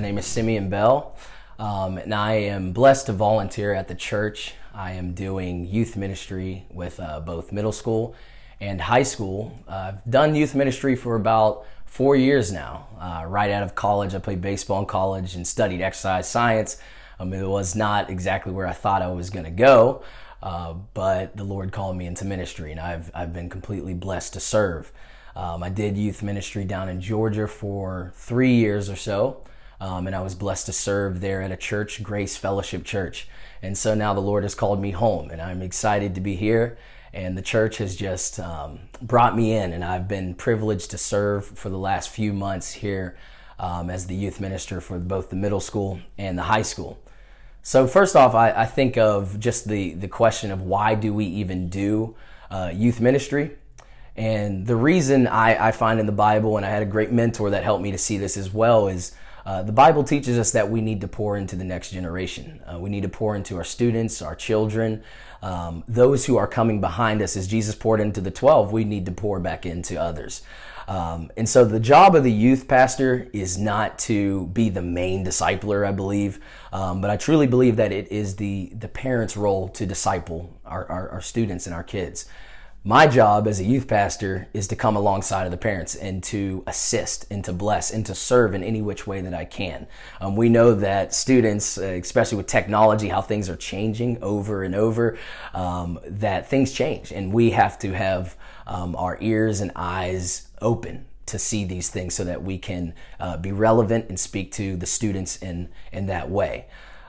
name is Simeon Bell, and I am blessed to volunteer at the church. I am doing youth ministry with both middle school and high school. I've done youth ministry for about 4 years now. Right out of college, I played baseball in college and studied exercise science. It was not exactly where I thought I was going to go, but the Lord called me into ministry, and I've been completely blessed to serve. I did youth ministry down in Georgia for 3 years or so, and I was blessed to serve there at a church, Grace Fellowship Church. And so now the Lord has called me home, and I'm excited to be here. And the church has just brought me in, and I've been privileged to serve for the last few months here as the youth minister for both the middle school and the high school. So first off, I think of just the question of why do we even do youth ministry? And the reason I find in the Bible, and I had a great mentor that helped me to see this as well, is the Bible teaches us that we need to pour into the next generation. We need to pour into our students, our children, those who are coming behind us. As Jesus poured into the 12, we need to pour back into others. And so the job of the youth pastor is not to be the main discipler, I believe, but I truly believe that it is the parents' role to disciple our students and our kids. My job as a youth pastor is to come alongside of the parents and to assist and to bless and to serve in any which way that I can. We know that students, especially with technology, how things are changing over and over, that things change, and we have to have our ears and eyes open to see these things so that we can be relevant and speak to the students in that way.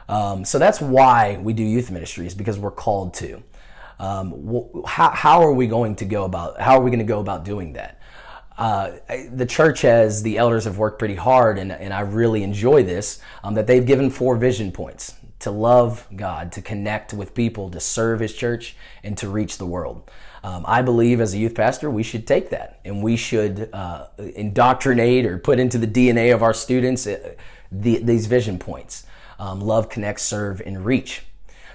So that's why we do youth ministry, is because we're called to. How are we going to go about doing that? The church the elders have worked pretty hard, and I really enjoy this, that they've given 4 vision points: to love God, to connect with people, to serve His church, and to reach the world. I believe as a youth pastor, we should take that and we should indoctrinate or put into the DNA of our students these vision points: love, connect, serve, and reach.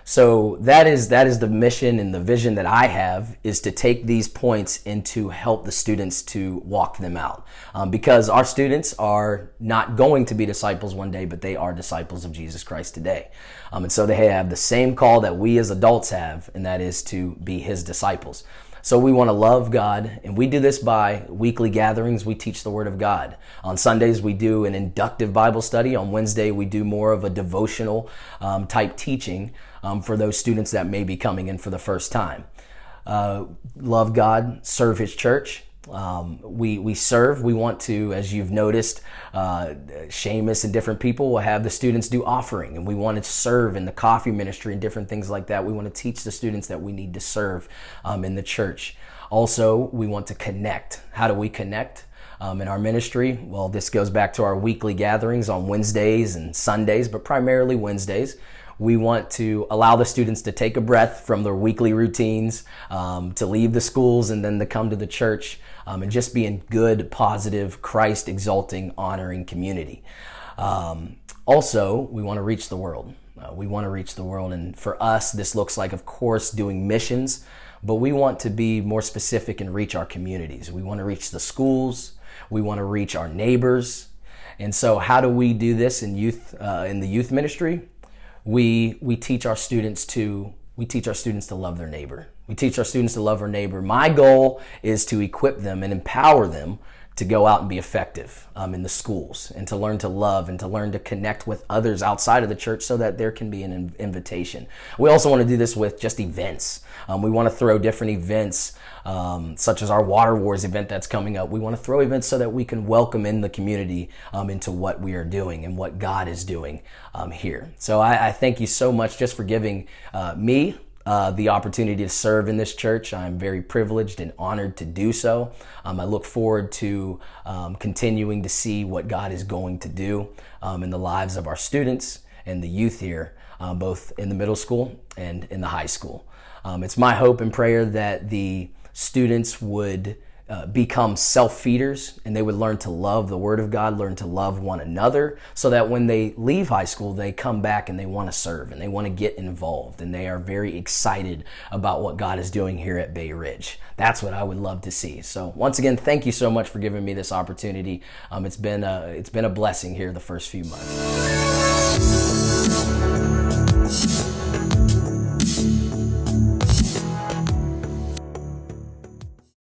So that is the mission and the vision that I have, is to take these points and to help the students to walk them out. Because our students are not going to be disciples one day, but they are disciples of Jesus Christ today. And so they have the same call that we as adults have, and that is to be His disciples. So we want to love God, and we do this by weekly gatherings. We teach the Word of God. On Sundays, we do an inductive Bible study. On Wednesday, we do more of a devotional type teaching for those students that may be coming in for the first time. Love God, serve His church. We serve. We want to, as you've noticed, Seamus and different people will have the students do offering, and we want to serve in the coffee ministry and different things like that. We want to teach the students that we need to serve in the church. Also, we want to connect. How do we connect in our ministry? Well, this goes back to our weekly gatherings on Wednesdays and Sundays, but primarily Wednesdays. We want to allow the students to take a breath from their weekly routines, to leave the schools and then to come to the church and just be in good, positive, Christ-exalting, honoring community. Also, we want to reach the world. We want to reach the world, and for us, this looks like, of course, doing missions, but we want to be more specific and reach our communities. We want to reach the schools. We want to reach our neighbors. And so how do we do this in the youth ministry? We teach our students to love their neighbor. We teach our students to love our neighbor. My goal is to equip them and empower them to go out and be effective in the schools, and to learn to love and to learn to connect with others outside of the church so that there can be an invitation. We also want to do this with just events. We want to throw different events, such as our Water Wars event that's coming up. We want to throw events so that we can welcome in the community into what we are doing and what God is doing here. So I thank you so much just for giving me the opportunity to serve in this church. I'm very privileged and honored to do so. I look forward to continuing to see what God is going to do in the lives of our students and the youth here, both in the middle school and in the high school. It's my hope and prayer that the students would become self-feeders, and they would learn to love the Word of God, learn to love one another, so that when they leave high school, they come back and they want to serve and they want to get involved, and they are very excited about what God is doing here at Bay Ridge. That's what I would love to see. So once again, thank you so much for giving me this opportunity. It's been a blessing here the first few months.